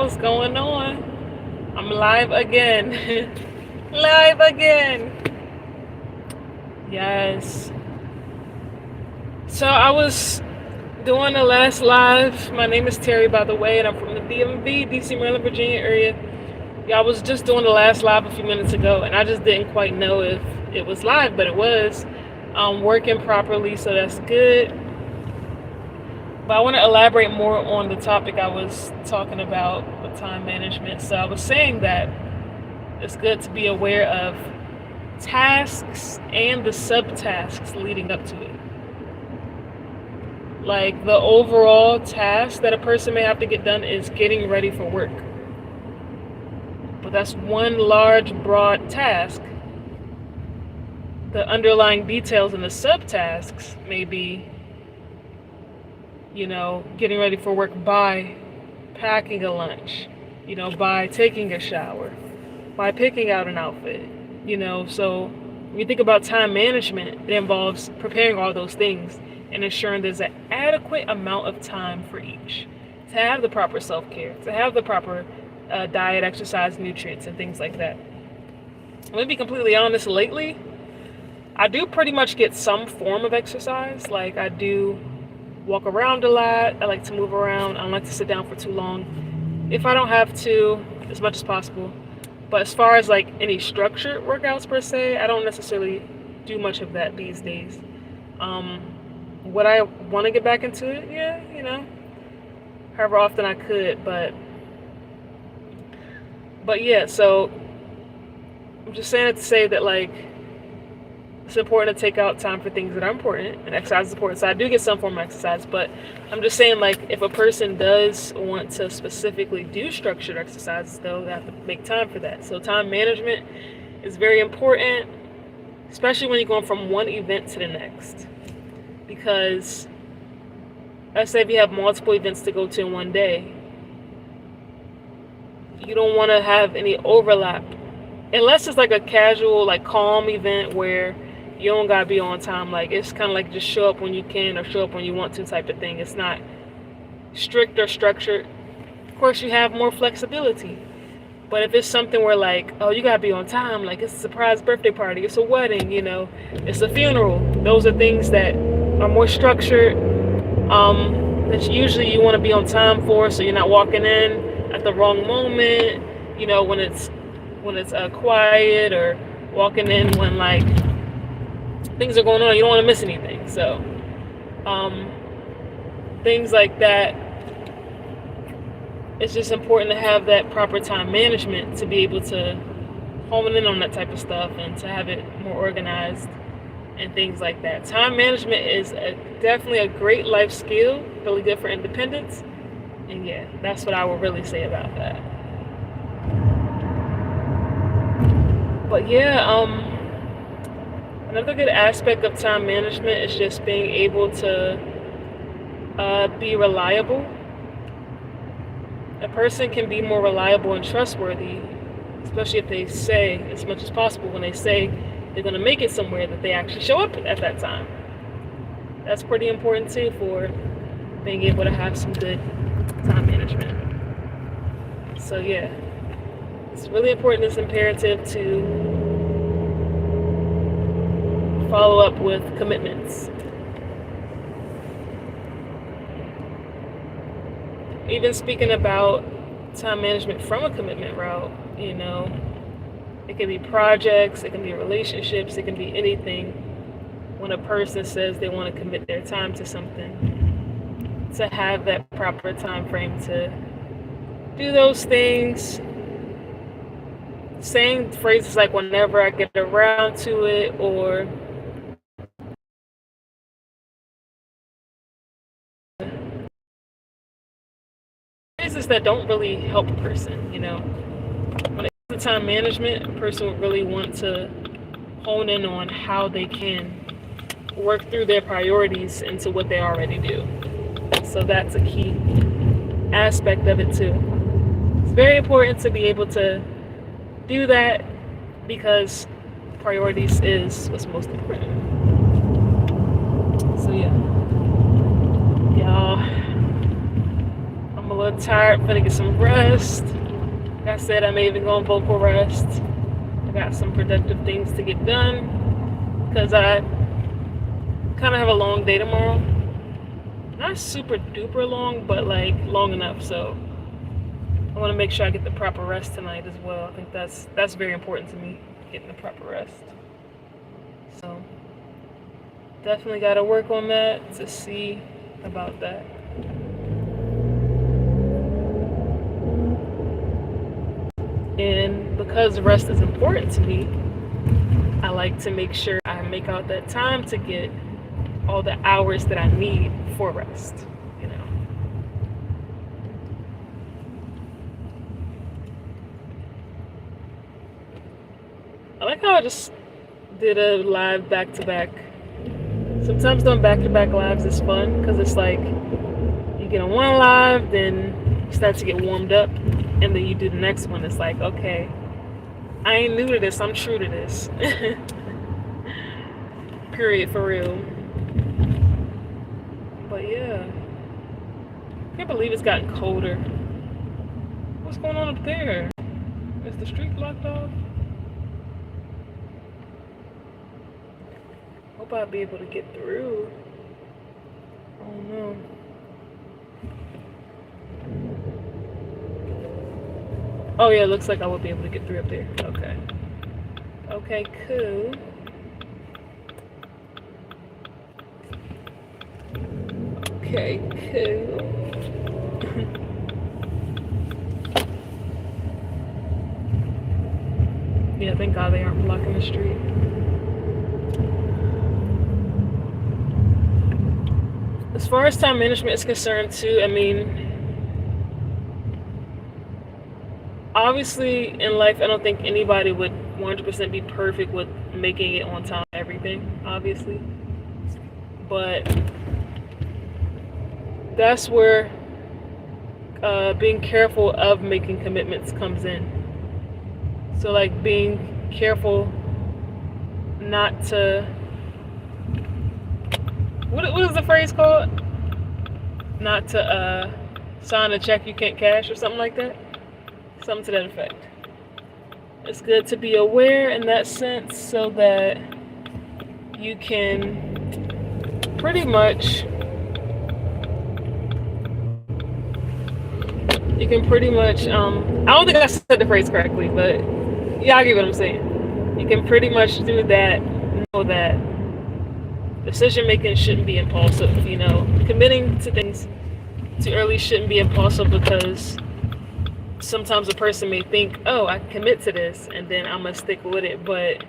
What's going on? I'm live again. Live again. Yes. So I was doing the last live. My name is Terry, by the way, and I'm from the DMV, DC, Maryland, Virginia area. Yeah, I was just doing the last live a few minutes ago, and I just didn't quite know if it was live, but it was. Working properly, so that's good. But I want to elaborate more on the topic I was talking about with time management. So I was saying that it's good to be aware of tasks and the subtasks leading up to it. Like the overall task that a person may have to get done is getting ready for work. But that's one large, broad task. The underlying details in the subtasks may be, getting ready for work by packing a lunch, by taking a shower, by picking out an outfit, So when you think about time management, it involves preparing all those things and ensuring there's an adequate amount of time for each. To have the proper self-care, to have the proper diet, exercise, nutrients, and things like that. Let me be completely honest, lately, I do pretty much get some form of exercise. Like I do walk around a lot. I like to move around. I don't like to sit down for too long. If I don't have to, as much as possible. But as far as like any structured workouts per se, I don't necessarily do much of that these days. Would I want to get back into it? Yeah, however often I could. But yeah, so I'm just saying it to say that like it's important to take out time for things that are important, and exercise is important. So I do get some form of exercise, but I'm just saying, like, if a person does want to specifically do structured exercises, though, they have to make time for that. So time management is very important, especially when you're going from one event to the next. Because, let's say if you have multiple events to go to in one day, you don't want to have any overlap. Unless it's like a casual, like calm event where you don't gotta be on time. Like it's kind of like just show up when you can or show up when you want to type of thing. It's not strict or structured. Of course, you have more flexibility. But if it's something where like, oh, you gotta be on time, like it's a surprise birthday party, it's a wedding, it's a funeral. Those are things that are more structured. That usually you want to be on time for, so you're not walking in at the wrong moment. When it's quiet, or walking in when like things are going on, you don't want to miss anything. So things like that, it's just important to have that proper time management to be able to hone in on that type of stuff and to have it more organized and things like that. Time management is definitely a great life skill, really good for independence, and yeah, that's what I would really say about that. But yeah, another good aspect of time management is just being able to be reliable. A person can be more reliable and trustworthy, especially if they say, as much as possible, when they say they're going to make it somewhere, that they actually show up at that time. That's pretty important too for being able to have some good time management. So yeah. It's really important, it's imperative to follow up with commitments. Even speaking about time management from a commitment route, it can be projects, it can be relationships, it can be anything. When a person says they want to commit their time to something, to have that proper time frame to do those things. Saying phrases like whenever I get around to it, or phrases that don't really help a person, When it comes to time management, a person would really want to hone in on how they can work through their priorities into what they already do. So that's a key aspect of it too. It's very important to be able to do that because priorities is what's most important. So yeah, y'all, I'm a little tired, finna get some rest. Like I said, I may even go on vocal rest. I got some productive things to get done because I kind of have a long day tomorrow. Not super duper long, but like long enough. So I want to make sure I get the proper rest tonight as well. I think that's very important to me, getting the proper rest. So definitely got to work on that to see about that. And because rest is important to me, I like to make sure I make out that time to get all the hours that I need for rest, you know. I like how I just did a live back-to-back. Sometimes doing back-to-back lives is fun because it's like you get on one live, then you start to get warmed up, and then you do the next one. It's like, okay, I ain't new to this, I'm true to this. Period, for real. But yeah, I can't believe it's gotten colder. What's going on up there? Is the street blocked off? Hope I'll be able to get through. Oh no. Oh yeah, it looks like I will be able to get through up there. Okay. Okay, cool. Okay, cool. Yeah, thank God they aren't blocking the street. As far as time management is concerned too, I mean, obviously in life I don't think anybody would 100% be perfect with making it on time, everything, obviously. But that's where being careful of making commitments comes in. So like being careful not to, what is the phrase called? Not to sign a check you can't cash or something like that. Something to that effect. It's good to be aware in that sense so that you can pretty much I don't think I said the phrase correctly, but yeah, I get what I'm saying. You can pretty much do that, know that decision making shouldn't be impulsive, you know. Committing to things too early shouldn't be impulsive because sometimes a person may think, oh, I commit to this and then I'm gonna stick with it, but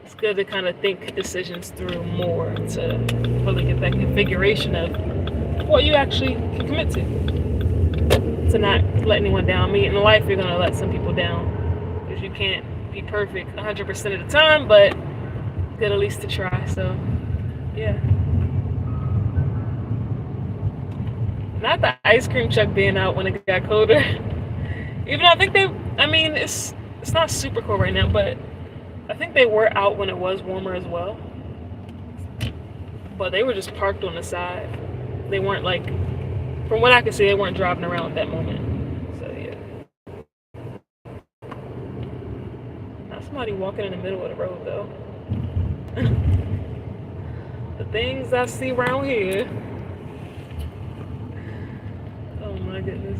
it's good to kind of think decisions through more to really get that configuration of what you actually can commit to not let anyone down. I mean, in life you're gonna let some people down because you can't be perfect 100% of the time, but good at least to try. So yeah. Not the ice cream truck being out when it got colder. Even though I think it's not super cold right now, but I think they were out when it was warmer as well. But they were just parked on the side. They weren't like, from what I could see, they weren't driving around at that moment. So yeah. Not somebody walking in the middle of the road though. The things I see around here. Oh my goodness.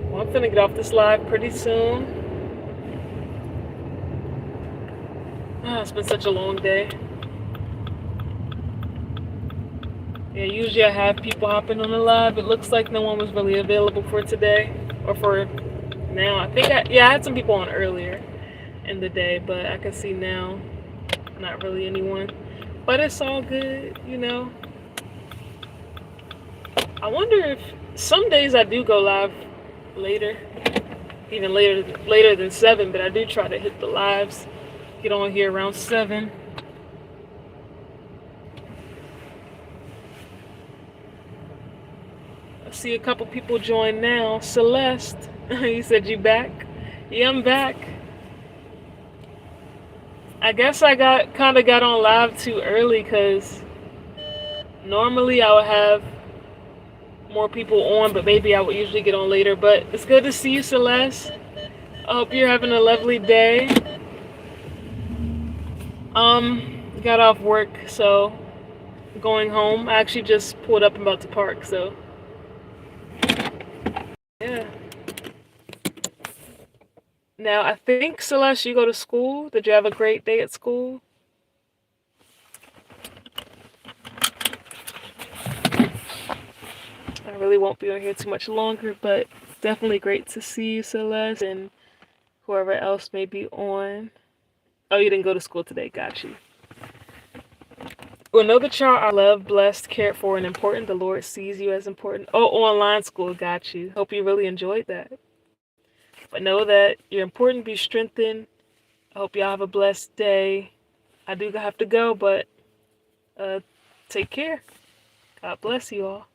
Well, I'm finna get off this live pretty soon. It's been such a long day. Yeah, usually I have people hopping on the live. It looks like no one was really available for today or for now. I had some people on earlier in the day, but I can see now not really anyone. But it's all good, you know. I wonder if some days I do go live later, even later than 7, but I do try to hit the lives, get on here around 7. I see a couple people join now. Celeste, you said you back? Yeah, I'm back. I guess I got on live too early because normally I would have more people on, but maybe I would usually get on later. But it's good to see you, Celeste. I hope you're having a lovely day. Got off work, so going home. I actually just pulled up and about to park, so yeah. Now I think, Celeste, you go to school. Did you have a great day at school? I really won't be on here too much longer, but definitely great to see you, Celeste, and whoever else may be on. Oh, you didn't go to school today. Got you. Well, know that y'all are loved, blessed, cared for, and important. The Lord sees you as important. Oh, online school. Got you. Hope you really enjoyed that. But know that you're important. Be strengthened. I hope y'all have a blessed day. I do have to go, but take care. God bless you all.